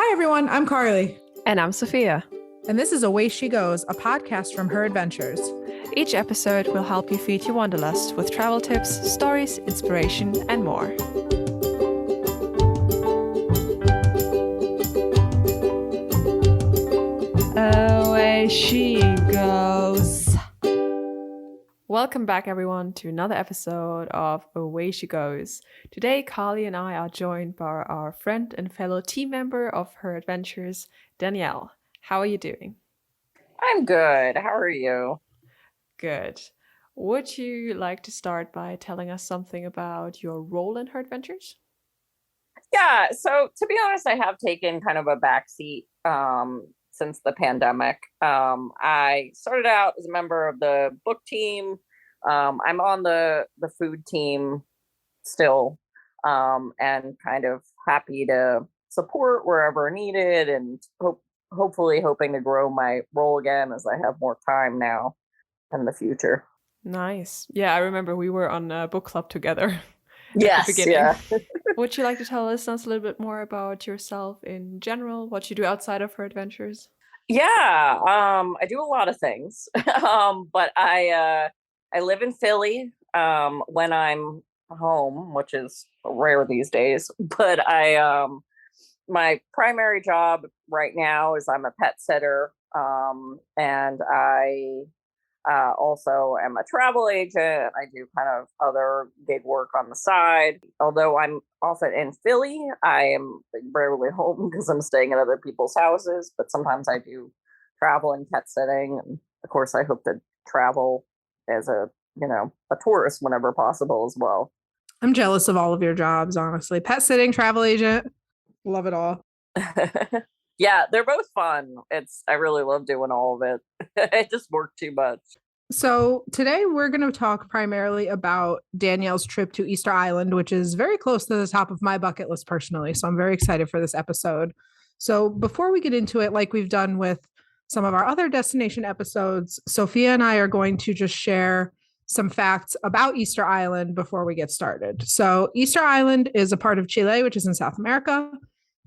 Hi, everyone. I'm Carli. And I'm Sophia. And this is Away She Goes, a podcast from her adventures. Each episode will help you feed your wanderlust with travel tips, stories, inspiration, and more. Away she goes. Welcome back, everyone, to another episode of Away She Goes. Today, Carli and I are joined by our friend and fellow team member of her adventures, Danielle. How are you doing? I'm good. How are you? Good. Would you like to start by telling us something about your role in her adventures? Yeah, so to be honest, I have taken kind of a backseat since the pandemic. I started out as a member of the book team. I'm on the food team still, and kind of happy to support wherever needed, and hopefully hoping to grow my role again as I have more time now in the future. Nice. Yeah, I remember we were on a book club together. Yes, at the beginning. yeah. Would you like to tell listeners a little bit more about yourself in general, what you do outside of her adventures? Yeah, I do a lot of things. But I live in Philly when I'm home, which is rare these days. But my primary job right now is I'm a pet sitter, and I also am a travel agent. I do kind of other gig work on the side. Although I'm often in Philly, I am rarely home because I'm staying at other people's houses. But sometimes I do travel and pet sitting. And of course, I hope to travel as a tourist whenever possible as well. I'm jealous of all of your jobs, honestly. Pet sitting, travel agent, love it all. Yeah, they're both fun. I really love doing all of it. I just work too much. So today we're going to talk primarily about Danielle's trip to Easter Island, which is very close to the top of my bucket list personally. So I'm very excited for this episode. So before we get into it, like we've done with some of our other destination episodes, Sophia and I are going to just share some facts about Easter Island before we get started. So Easter Island is a part of Chile, which is in South America.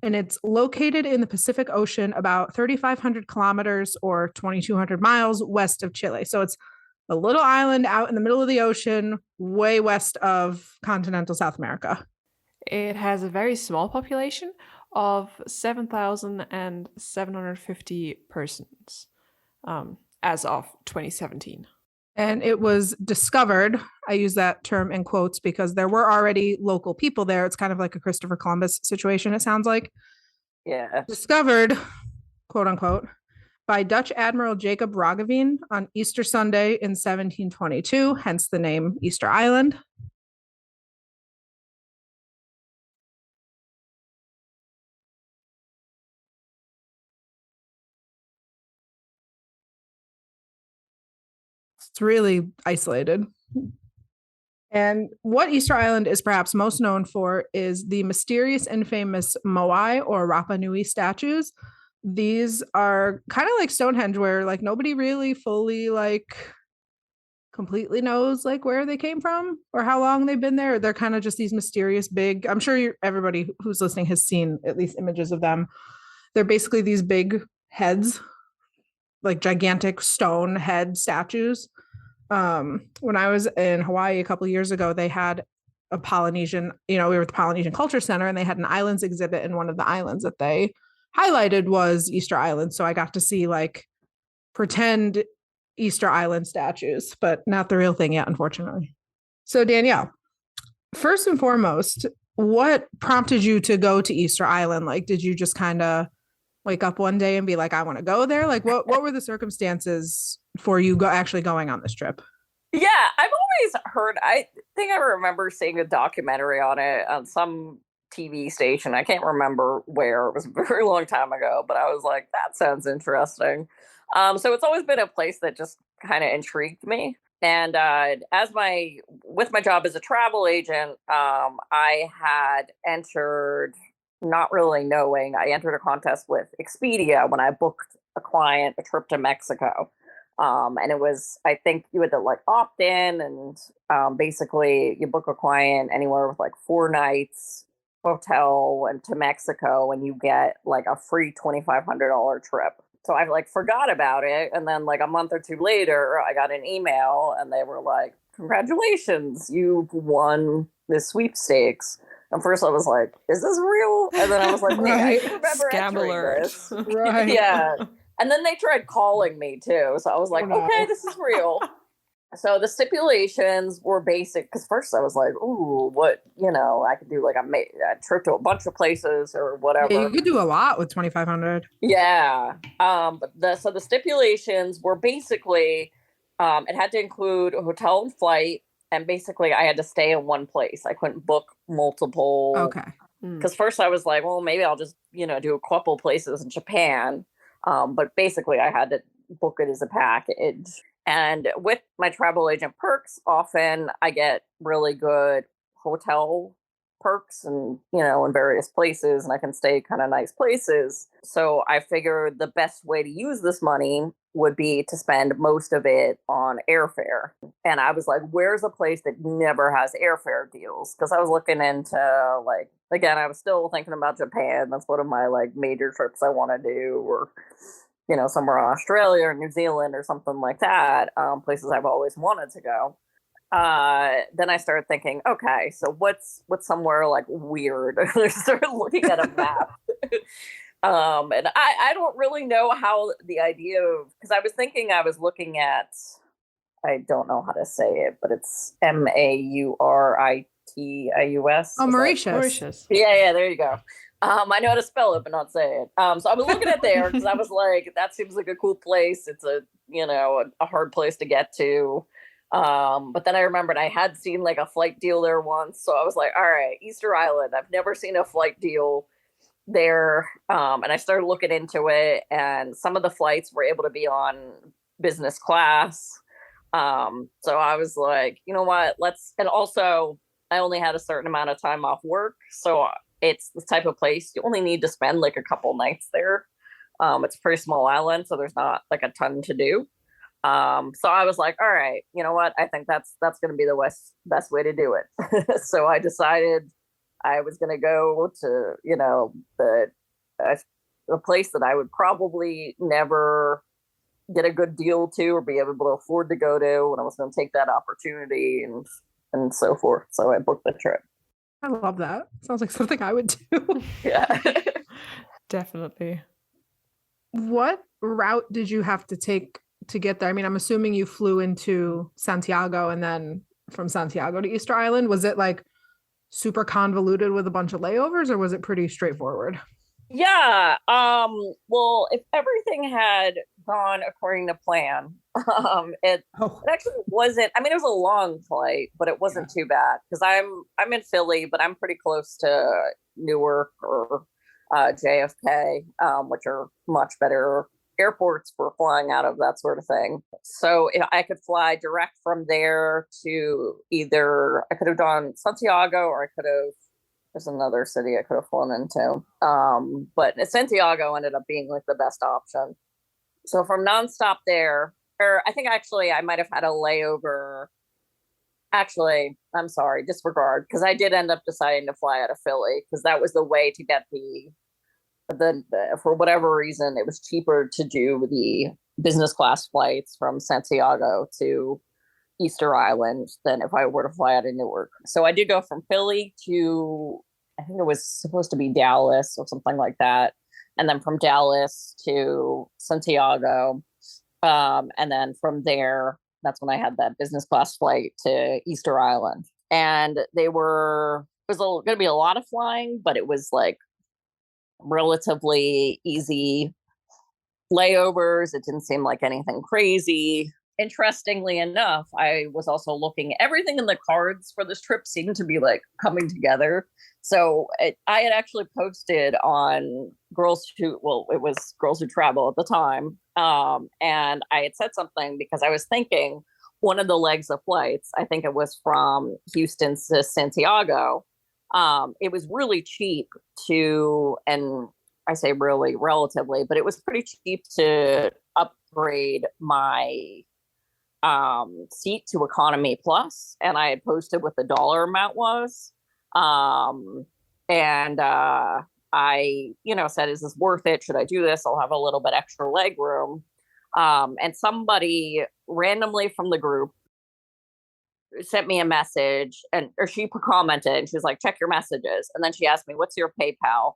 And it's located in the Pacific Ocean about 3,500 kilometers or 2,200 miles west of Chile. So it's a little island out in the middle of the ocean, way west of continental South America. It has a very small population of 7,750 persons as of 2017. And it was discovered, I use that term in quotes because there were already local people there. It's kind of like a Christopher Columbus situation, it sounds like. Yeah. Discovered, quote unquote, by Dutch Admiral Jacob Roggeveen on Easter Sunday in 1722, hence the name Easter Island. It's really isolated. And what Easter Island is perhaps most known for is the mysterious and famous Moai or Rapa Nui statues. These are kind of like Stonehenge, where like nobody really fully completely knows like where they came from or how long they've been there. They're kind of just these mysterious big, I'm sure everybody who's listening has seen at least images of them. They're basically these big heads, like gigantic stone head statues. When I was in Hawaii a couple of years ago, they had a Polynesian, we were at the Polynesian Culture Center, and they had an islands exhibit, and one of the islands that they highlighted was Easter Island. So I got to see like pretend Easter Island statues, but not the real thing yet, unfortunately. So Danielle, first and foremost, what prompted you to go to Easter Island? Like, did you just kind of wake up one day and be like, I want to go there? Like, what were the circumstances for you actually going on this trip? Yeah, I've always heard, I think I remember seeing a documentary on it on some TV station. I can't remember where. It was a very long time ago, but I was like, that sounds interesting. So it's always been a place that just kind of intrigued me. And with my job as a travel agent, I had entered, not really knowing, I entered a contest with Expedia when I booked a client a trip to Mexico. And it was, I think you had to like opt in, and basically you book a client anywhere with like 4 nights hotel and to Mexico, and you get like a free $2,500 trip. So I like forgot about it. And then like a month or two later, I got an email and they were like, congratulations, you've won this sweepstakes. And first I was like, is this real? And then I was like, wait, I can remember Scam entering alert. this. Right. Yeah. And then they tried calling me too. So I was like, Oh, no. okay, this is real. So the stipulations were basic because first I was like, ooh, what, I could do like a trip to a bunch of places or whatever. Yeah, you could do a lot with 2,500. Yeah. But the stipulations were basically it had to include a hotel and flight, and basically I had to stay in one place. I couldn't book multiple. Okay. Because first I was like, well, maybe I'll just, do a couple places in Japan. But basically I had to book it as a package. And with my travel agent perks, often I get really good hotel perks and, in various places, and I can stay kind of nice places. So I figured the best way to use this money would be to spend most of it on airfare. And I was like, where's a place that never has airfare deals? Because I was looking into like, again, I was still thinking about Japan. That's one of my like major trips I want to do, or somewhere in Australia or New Zealand or something like that, places I've always wanted to go. Then I started thinking, okay, so what's somewhere like weird? I started looking at a map. And I don't really know how the idea of, because I was thinking I was looking at, I don't know how to say it, but it's Mauritius. Oh, Mauritius. Mauritius. Yeah, there you go. I know how to spell it, but not say it. So I was looking at there because I was like, that seems like a cool place. It's a hard place to get to. But then I remembered I had seen like a flight deal there once. So I was like, all right, Easter Island. I've never seen a flight deal there. And I started looking into it, and some of the flights were able to be on business class. So I was like, you know what, and also I only had a certain amount of time off work. So it's the type of place you only need to spend like a couple nights there. It's a pretty small island, so there's not like a ton to do. So I was like, all right, you know what? I think that's going to be the best way to do it. So I decided I was going to go to, the place that I would probably never get a good deal to or be able to afford to go to, and I was going to take that opportunity and so forth. So I booked the trip. I love that. Sounds like something I would do. Yeah. Definitely. What route did you have to take to get there? I mean, I'm assuming you flew into Santiago and then from Santiago to Easter Island. Was it like super convoluted with a bunch of layovers, or was it pretty straightforward? Yeah. Well, if everything had gone according to plan, it actually wasn't. I mean, it was a long flight, but it wasn't too bad because I'm in Philly, but I'm pretty close to Newark or JFK, which are much better airports for flying out of, that sort of thing. So I could fly direct from there to either, I could have done Santiago, or I could have, there's another city I could have flown into. But Santiago ended up being like the best option. So from nonstop there, or I think actually I might have had a layover. Actually, I'm sorry, disregard, because I did end up deciding to fly out of Philly because that was the way to get the for whatever reason, it was cheaper to do the business class flights from Santiago to Easter Island than if I were to fly out of Newark. So I did go from Philly to, I think it was supposed to be Dallas or something like that. And then from Dallas to Santiago. And then from there, that's when I had that business class flight to Easter Island. And it was going to be a lot of flying, but it was like relatively easy layovers. It didn't seem like anything crazy. Interestingly enough, I was also looking, everything in the cards for this trip seemed to be like coming together. So I had actually posted on it was Girls Who Travel at the time. And I had said something because I was thinking one of the legs of flights, I think it was from Houston to Santiago. It was really cheap and I say really relatively, but it was pretty cheap to upgrade my seat to economy plus, and I had posted what the dollar amount was. And I, said, is this worth it? Should I do this? I'll have a little bit extra leg room. And somebody randomly from the group sent me a message, or she commented, and she was like, check your messages. And then she asked me, what's your PayPal?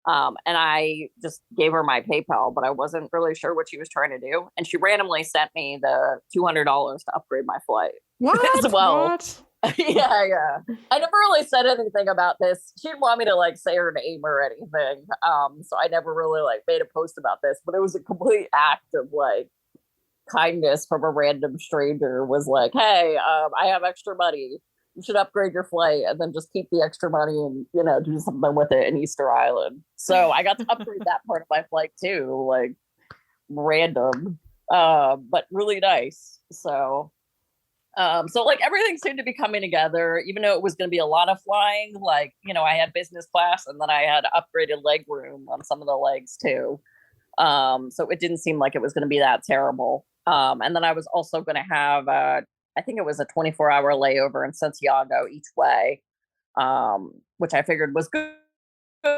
And I just gave her my PayPal, but I wasn't really sure what she was trying to do. And she randomly sent me the $200 to upgrade my flight. What? As well. What? Yeah. I never really said anything about this. She didn't want me to like say her name or anything. So I never really like made a post about this, but it was a complete act of like kindness from a random stranger. Was like, hey, I have extra money. You should upgrade your flight and then just keep the extra money and, do something with it in Easter Island. So I got to upgrade that part of my flight too, like random, but really nice. So like everything seemed to be coming together, even though it was going to be a lot of flying. Like, I had business class and then I had upgraded leg room on some of the legs too. So it didn't seem like it was going to be that terrible. And then I was also going to have, I think it was a 24-hour layover in Santiago each way, which I figured was good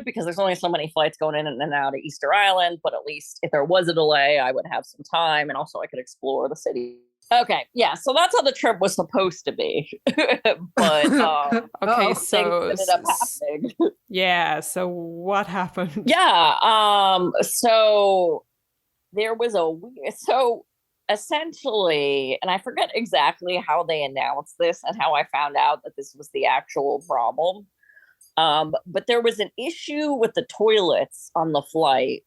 because there's only so many flights going in and out of Easter Island. But at least if there was a delay, I would have some time, and also I could explore the city. Okay, yeah, so that's how the trip was supposed to be. But okay, so things ended up happening. Yeah, so what happened? Yeah, so there was so essentially, and I forget exactly how they announced this and how I found out that this was the actual problem. But there was an issue with the toilets on the flight.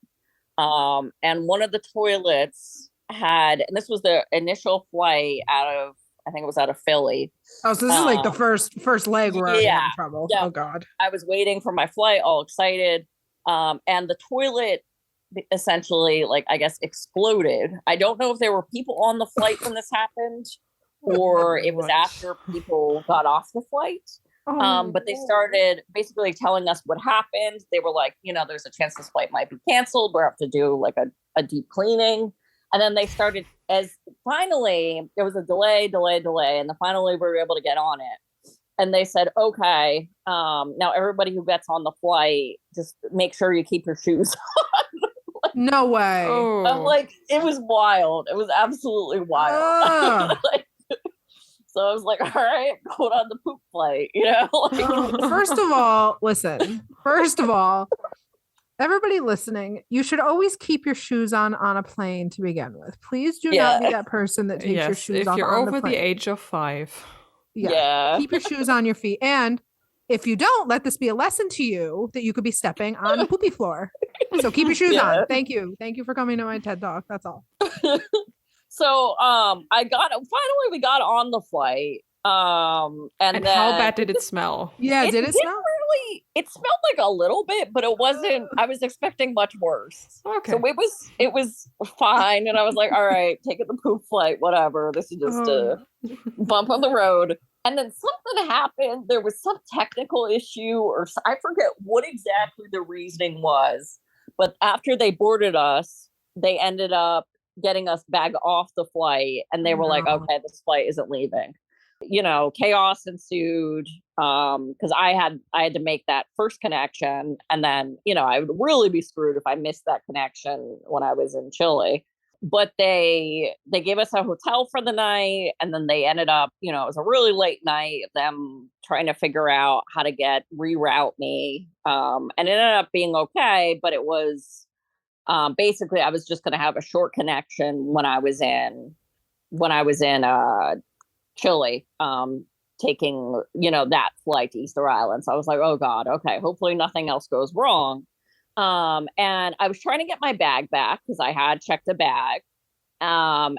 And one of the toilets and this was the initial flight I think it was out of Philly. Oh, so this is like the first leg where I was in trouble. Yeah. Oh God. I was waiting for my flight, all excited. And the toilet essentially, like, I guess, exploded. I don't know if there were people on the flight when this happened, or it was after people got off the flight. But they started basically telling us what happened. They were like, there's a chance this flight might be canceled. We'll have to do like a deep cleaning. And then they started, as finally there was a delay. And then finally we were able to get on it. And they said, okay, now everybody who gets on the flight, just make sure you keep your shoes on. No way. Oh. I'm like, it was wild. It was absolutely wild. So I was like, all right, going on the poop flight, First of all, everybody listening, you should always keep your shoes on a plane to begin with. Please do not be that person that takes your shoes off. If you're over the age of 5. Yeah. Keep your shoes on your feet. And if you don't, let this be a lesson to you that you could be stepping on the poopy floor. So keep your shoes on. Thank you. Thank you for coming to my TED Talk. That's all. So finally we got on the flight. And then, how bad did it smell? Yeah, did it smell? It smelled like a little bit, but it wasn't. I was expecting much worse. Okay. So it was fine, and I was like, all right, taking the poop flight, whatever. This is just a bump on the road. And then something happened. There was some technical issue, or I forget what exactly the reasoning was. But after they boarded us, they ended up getting us back off the flight, and they were like, okay, this flight isn't leaving. Chaos ensued, because I had to make that first connection, and then I would really be screwed if I missed that connection when I was in Chile. But they gave us a hotel for the night, and then they ended up, it was a really late night, them trying to figure out how to reroute me, and it ended up being okay. But it was basically I was just going to have a short connection when I was in Chile, taking that flight to Easter Island. So I was like, oh God, okay, hopefully nothing else goes wrong. And I was trying to get my bag back because I had checked a bag. And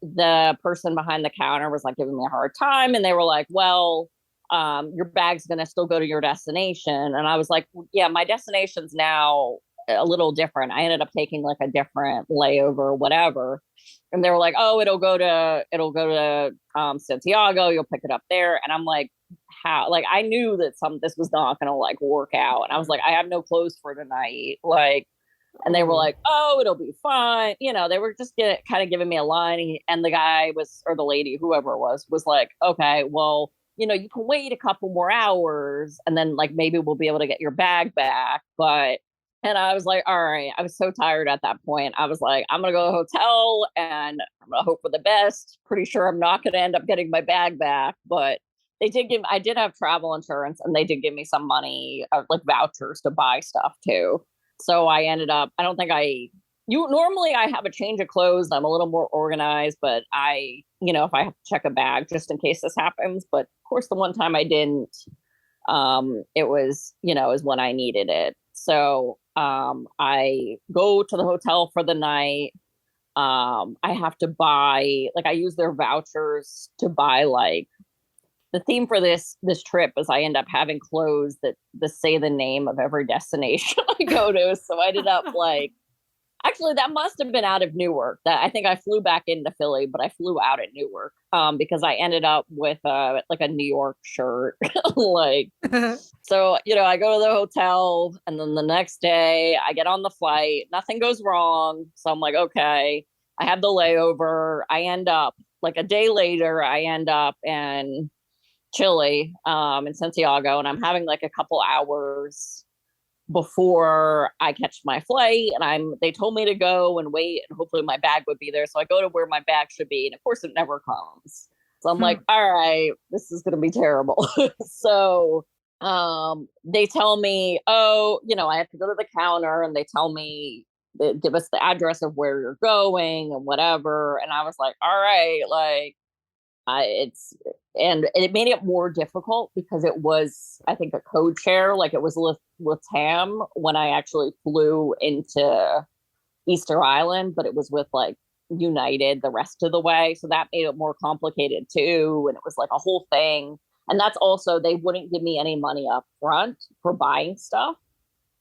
the person behind the counter was like giving me a hard time, and they were like, well, your bag's gonna still go to your destination. And I was like, yeah, my destination's now a little different. I ended up taking like a different layover or whatever. And they were like, oh, it'll go to Santiago. You'll pick it up there. And I'm like, how? Like, I knew that this was not going to like work out. And I was like, I have no clothes for tonight. Like, and they were like, oh, it'll be fine. They were just kind of giving me a line. And the guy or the lady, whoever it was like, okay, well, you can wait a couple more hours and then like maybe we'll be able to get your bag back. And I was like, all right, I was so tired at that point. I was like, I'm going to go to the hotel and I'm going to hope for the best. Pretty sure I'm not going to end up getting my bag back. But I did have travel insurance and they did give me some money, like vouchers to buy stuff too. So I ended up, I don't think normally I have a change of clothes. I'm a little more organized, but if I have to check a bag just in case this happens. But of course, the one time I didn't, it was when I needed it. So I go to the hotel for the night. I have to buy, like, I use their vouchers to buy, like, the theme for this trip is I end up having clothes that say the name of every destination I go to. So I ended up like, actually, that must have been out of Newark. That I think I flew back into Philly, but I flew out at Newark because I ended up with like a New York shirt. Like, so, I go to the hotel and then the next day I get on the flight. Nothing goes wrong. So I'm like, okay, I have the layover. I end up like a day later, I end up in Chile, in Santiago, and I'm having like a couple hours before I catch my flight, and they told me to go and wait and hopefully my bag would be there. So I go to where my bag should be, and of course it never comes. So I'm like, all right, this is going to be terrible. So they tell me, oh, I have to go to the counter, and they tell me, they give us the address of where you're going and whatever. And I was like, all right, like, and it made it more difficult because it was, I think, a code share. Like, it was with Tam when I actually flew into Easter Island, but it was with like United the rest of the way. So that made it more complicated too. And it was like a whole thing. And that's also, they wouldn't give me any money up front for buying stuff.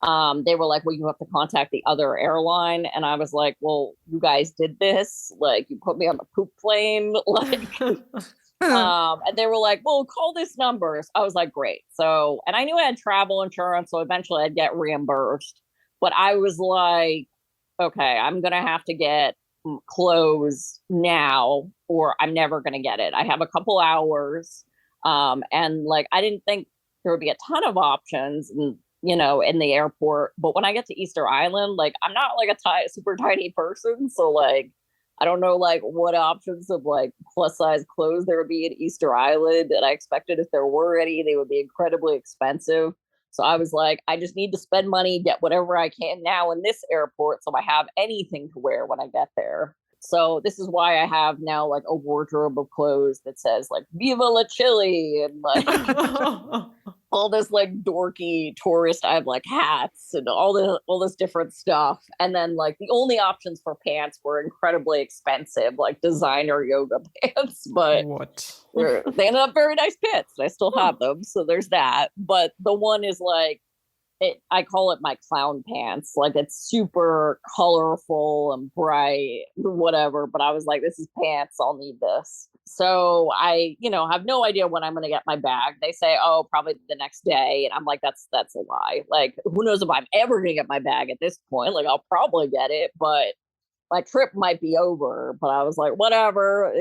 They were like, well, you have to contact the other airline. And I was like, well, you guys did this. Like, you put me on the poop plane. Like, and they were like, well, call this number. So I was like, great. So, and I knew I had travel insurance, so eventually I'd get reimbursed. But I was like, okay, I'm going to have to get clothes now or I'm never going to get it. I have a couple hours. And like, I didn't think there would be a ton of options and, in the airport. But when I get to Easter Island, like, I'm not like a super tiny person. So like, I don't know like what options of like plus size clothes there would be at Easter Island. And I expected if there were any, they would be incredibly expensive. So I was like, I just need to spend money, get whatever I can now in this airport so I have anything to wear when I get there. So this is why I have now like a wardrobe of clothes that says like Viva la Chile and like all this like dorky tourist. I have like hats and all this different stuff. And then like the only options for pants were incredibly expensive, like designer yoga pants. But what? they ended up very nice pants. And I still have them. So there's that. But the one is like, I call it my clown pants. Like, it's super colorful and bright, whatever. But I was like, this is pants. I'll need this. So I, have no idea when I'm going to get my bag. They say, oh, probably the next day. And I'm like, that's a lie. Like, who knows if I'm ever going to get my bag at this point? Like, I'll probably get it, but my trip might be over. But I was like, whatever,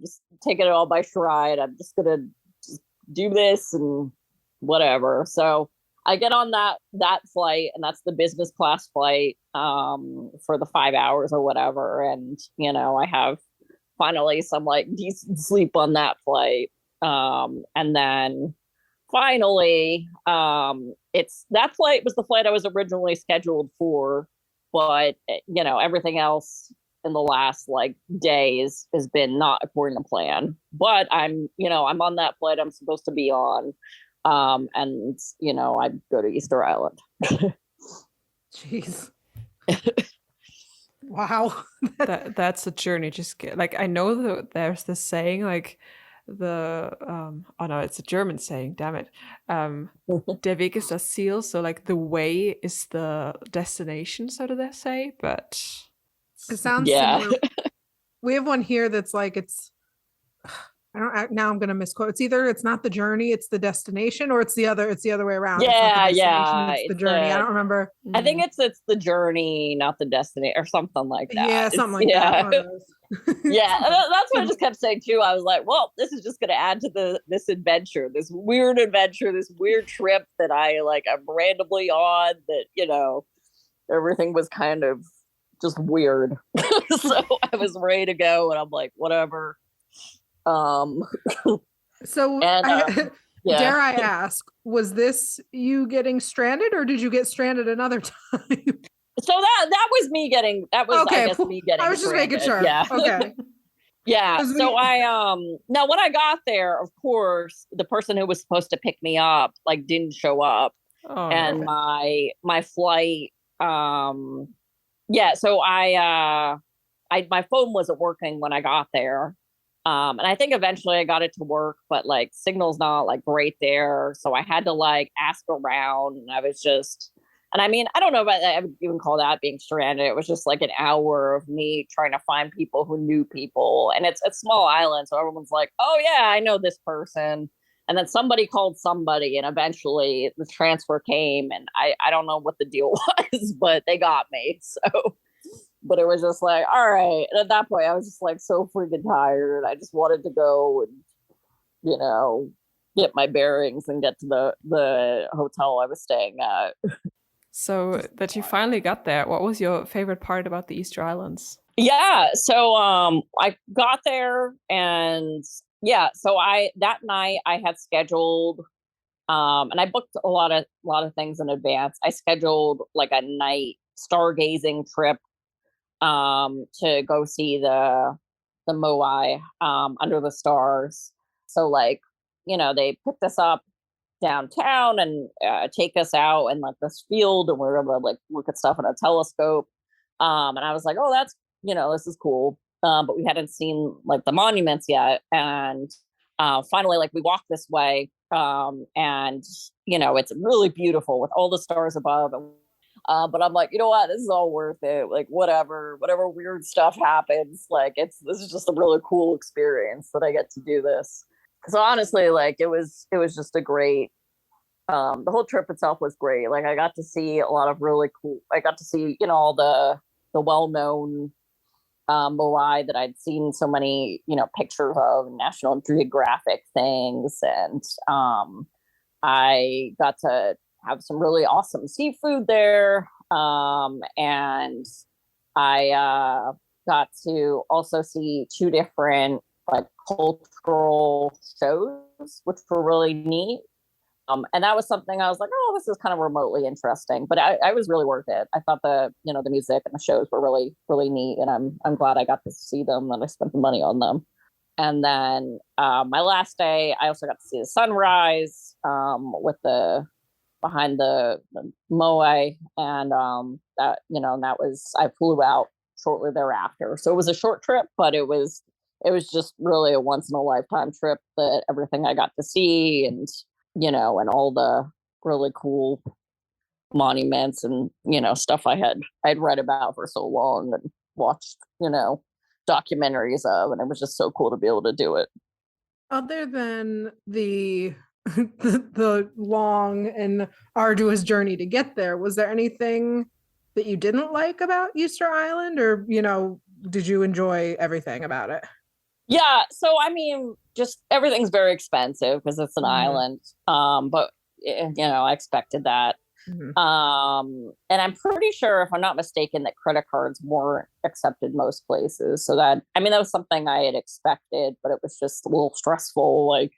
just taking it all by stride. I'm just going to do this and whatever. So I get on that flight, and that's the business class flight for the 5 hours or whatever. And, I have finally some like decent sleep on that flight. And then finally, that flight was the flight I was originally scheduled for. But, everything else in the last like days has been not according to plan. But I'm on that flight I'm supposed to be on. And I'd go to Easter Island. Jeez. Wow. That's a journey. Just like, I know that there's this saying like oh no, it's a German saying, damn it. Der Weg ist das Ziel. So like the way is the destination, so do they say, but it sounds similar. We have one here that's like, now I'm gonna misquote. It's not the journey, it's the destination, or it's the other way around. Yeah, it's not the destination, yeah. it's the journey. I don't remember. I think it's the journey, not the destination, or something like that. Yeah, something like that. One of those. Yeah, that's what I just kept saying too. I was like, well, this is just going to add to this adventure, this weird trip that I'm randomly on, that everything was kind of just weird. So I was ready to go, and I'm like, whatever. So and yeah. Dare I ask, was this you getting stranded, or did you get stranded another time? So that was me getting, okay. I guess me getting I was just stranded. making sure. Yeah. Okay. Yeah. So now when I got there, of course, the person who was supposed to pick me up didn't show up. Oh, and no. my flight, so my phone wasn't working when I got there. And I think eventually I got it to work, but signal's not great there. So I had to ask around, and I was just, and I mean, I don't know about that. I would even call that being stranded. It was just an hour of me trying to find people who knew people. And it's a small island. So everyone's like, oh yeah, I know this person. And then somebody called somebody, and eventually the transfer came, and I don't know what the deal was, but they got me. So, but it was just all right. And at that point I was just so freaking tired. I just wanted to go and, get my bearings and get to the hotel I was staying at. So that you finally got there, what was your favorite part about the Easter Islands? Yeah. So I got there, and so that night I had scheduled and I booked a lot of things in advance. I scheduled a night stargazing trip to go see the Moai under the stars. So they picked us up downtown and take us out in this field, and we were able to look at stuff in a telescope. And I was like, oh, that's this is cool. But we hadn't seen the monuments yet. And finally, we walked this way, and it's really beautiful with all the stars above. And but I'm like, you know what, this is all worth it. Whatever weird stuff happens, this is just a really cool experience that I get to do this. So honestly, it was just a great, the whole trip itself was great. I got to see a lot of really cool, I got to see, all the well-known Moai that I'd seen so many, pictures of, National Geographic things. And I got to have some really awesome seafood there. And I got to also see two different cultural shows, which were really neat. And that was something I was like, oh, this is kind of remotely interesting, but I was really worth it. I thought the music and the shows were really, really neat, and I'm glad I got to see them and I spent the money on them. And then my last day, I also got to see the sunrise with behind the Moai, and that was, I flew out shortly thereafter. So it was a short trip, but it was just really a once in a lifetime trip, that everything I got to see, and and all the really cool monuments and stuff I'd read about for so long and watched documentaries of, and it was just so cool to be able to do it. Other than the the long and arduous journey to get there, was there anything that you didn't like about Easter Island, or did you enjoy everything about it? Yeah, so I mean, just everything's very expensive because it's an island. But I expected that. And I'm pretty sure, if I'm not mistaken, that credit cards weren't accepted most places. So that was something I had expected, but it was just a little stressful. I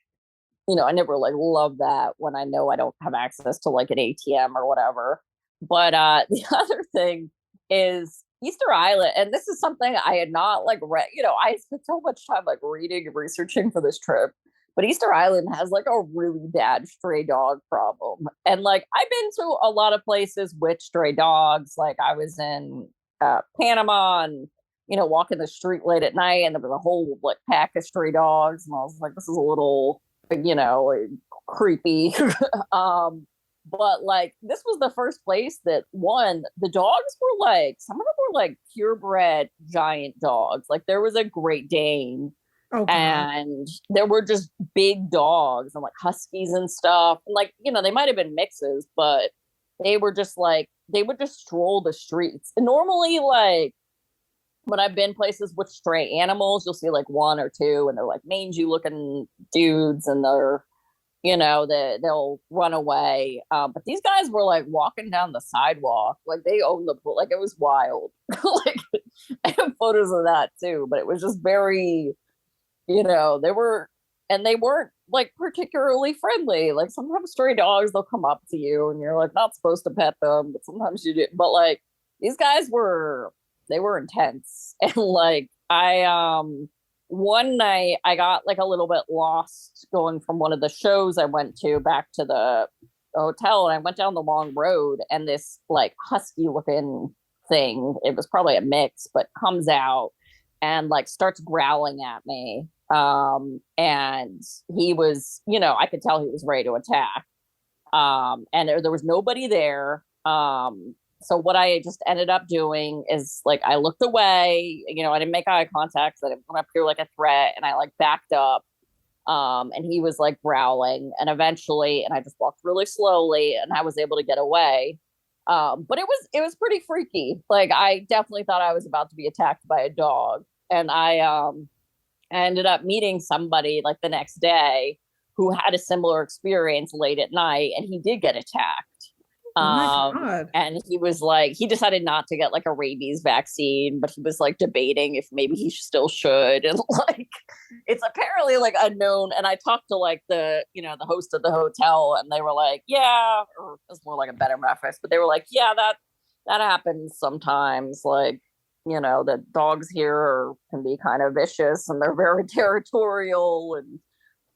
never love that when I know I don't have access to an ATM or whatever. But the other thing is Easter Island, and this is something I had not read. I spent so much time reading and researching for this trip, but Easter Island has a really bad stray dog problem. And I've been to a lot of places with stray dogs. I was in Panama, and walking the street late at night, and there was a whole pack of stray dogs, and I was like, this is a little creepy. But this was the first place that, one, the dogs were some of them were purebred giant dogs. There was a Great Dane Oh God. And there were just big dogs and like huskies and stuff. And like, they might have been mixes, but they were just like, they would just stroll the streets. And normally, like, when I've been places with stray animals, you'll see like one or two, and they're like mangy looking dudes, and they'll run away. But these guys were like walking down the sidewalk, like they owned the pool, like it was wild. Like I have photos of that too, but it was just very, they weren't like particularly friendly. Like sometimes stray dogs, they'll come up to you and you're like not supposed to pet them, but sometimes you do. But like these guys were intense. And like one night I got like a little bit lost going from one of the shows I went to back to the hotel, and I went down the long road, and this like husky looking thing, it was probably a mix, but comes out and like starts growling at me. And he was, I could tell he was ready to attack. And there was nobody there. So what I just ended up doing is like I looked away, I didn't make eye contact, so I didn't want to appear like a threat, and I like backed up. And he was like growling, and eventually, and I just walked really slowly, and I was able to get away. But it was pretty freaky. Like I definitely thought I was about to be attacked by a dog, and I ended up meeting somebody like the next day who had a similar experience late at night, and he did get attacked. Oh my God. And he was like, he decided not to get like a rabies vaccine, but he was like debating if maybe he still should. And like, it's apparently like unknown. And I talked to like the host of the hotel, and they were like, yeah, or it was more like a Bed and Breakfast, but they were like, yeah, that happens sometimes. Like, the dogs here can be kind of vicious, and they're very territorial. And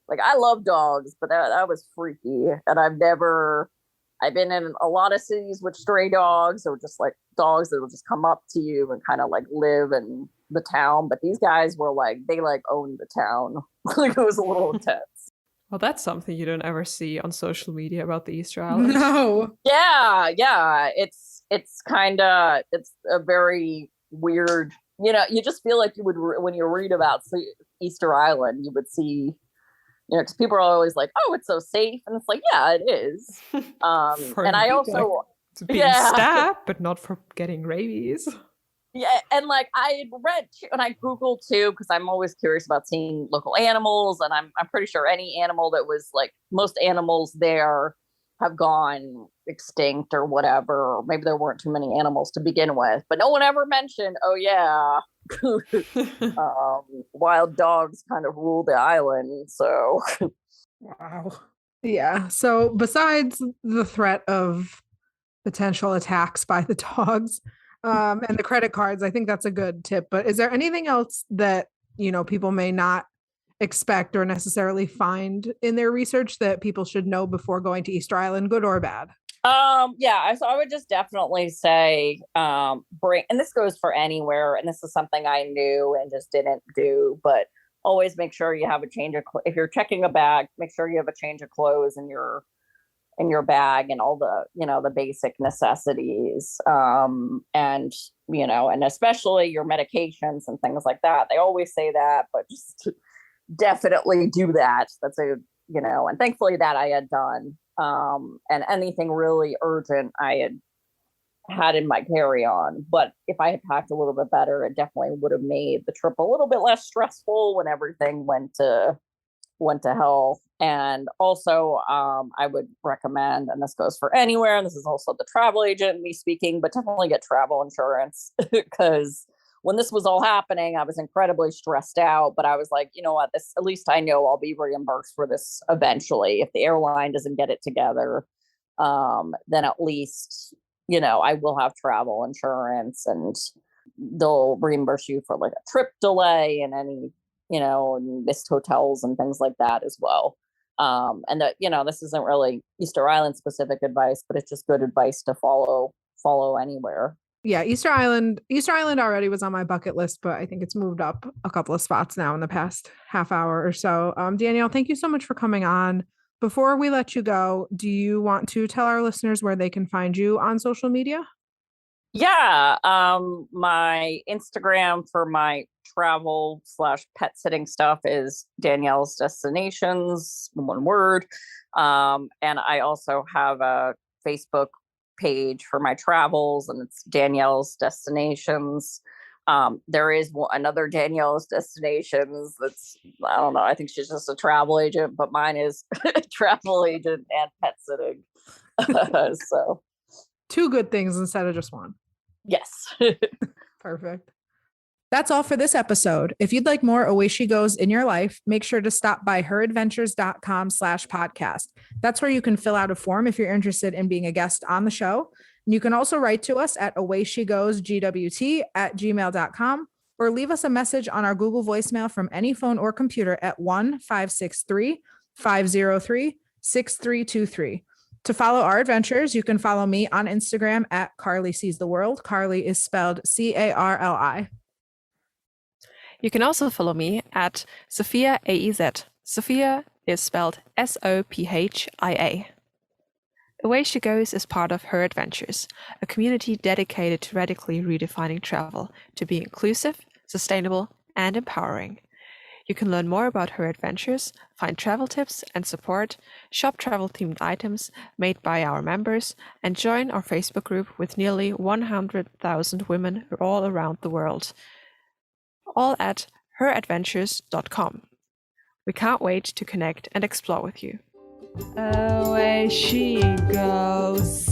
like, I love dogs, but that was freaky. And I've been in a lot of cities with stray dogs, or just like dogs that will just come up to you and kind of like live in the town. But these guys were like, they like owned the town. Like it was a little intense. Well, that's something you don't ever see on social media about the Easter Islands. No. Yeah. It's a very weird, you just feel like you would, when you read about Easter Island, you would see, because people are always like, oh, it's so safe. And it's like, yeah, it is. And I also, it's being stabbed, but not for getting rabies. Yeah. And like I read and I Googled too, because I'm always curious about seeing local animals. And I'm pretty sure any animal that was like, most animals there have gone extinct or whatever, or maybe there weren't too many animals to begin with, but no one ever mentioned, oh yeah, wild dogs kind of rule the island. So wow. Yeah. So besides the threat of potential attacks by the dogs and the credit cards, I think that's a good tip. But is there anything else that people may not expect or necessarily find in their research that people should know before going to Easter Island, good or bad? Yeah, so I would just definitely say bring, and this goes for anywhere, and this is something I knew and just didn't do, but always make sure you have a change of if you're checking a bag, make sure you have a change of clothes in your bag, and all the the basic necessities, and and especially your medications and things like that. They always say that, but just definitely do that. That's and thankfully that I had done. And anything really urgent I had in my carry-on. But if I had packed a little bit better, it definitely would have made the trip a little bit less stressful when everything went to hell. And also, I would recommend, and this goes for anywhere, and this is also the travel agent me speaking, but definitely get travel insurance, because when this was all happening, I was incredibly stressed out, but I was like, you know what, this, at least I know I'll be reimbursed for this eventually. If the airline doesn't get it together, then at least, I will have travel insurance, and they'll reimburse you for like a trip delay and any, and missed hotels and things like that as well. And that, this isn't really Easter Island specific advice, but it's just good advice to follow anywhere. Yeah, Easter Island already was on my bucket list, but I think it's moved up a couple of spots now in the past half hour or so. Danielle, thank you so much for coming on. Before we let you go, do you want to tell our listeners where they can find you on social media? Yeah, my Instagram for my travel / pet sitting stuff is Danielle's Destinations, one word. And I also have a Facebook page for my travels, and it's Danielle's Destinations. There is another Danielle's Destinations that's, I don't know, I think she's just a travel agent, but mine is travel agent and pet sitting. So, Two good things instead of just one. yes. Perfect. That's all for this episode. If you'd like more Away She Goes in your life, make sure to stop by heradventures.com/podcast. That's where you can fill out a form if you're interested in being a guest on the show. And you can also write to us at awayshegosgwt@gmail.com or leave us a message on our Google voicemail from any phone or computer at 1-563-503-6323. To follow our adventures, you can follow me on Instagram at Carli Sees the World. Carli is spelled Carli. You can also follow me at Sophia AEZ. Sophia is spelled Sophia. Away She Goes is part of Her Adventures, a community dedicated to radically redefining travel to be inclusive, sustainable, and empowering. You can learn more about Her Adventures, find travel tips and support, shop travel-themed items made by our members, and join our Facebook group with nearly 100,000 women all around the world. All at heradventures.com. We can't wait to connect and explore with you. Away she goes.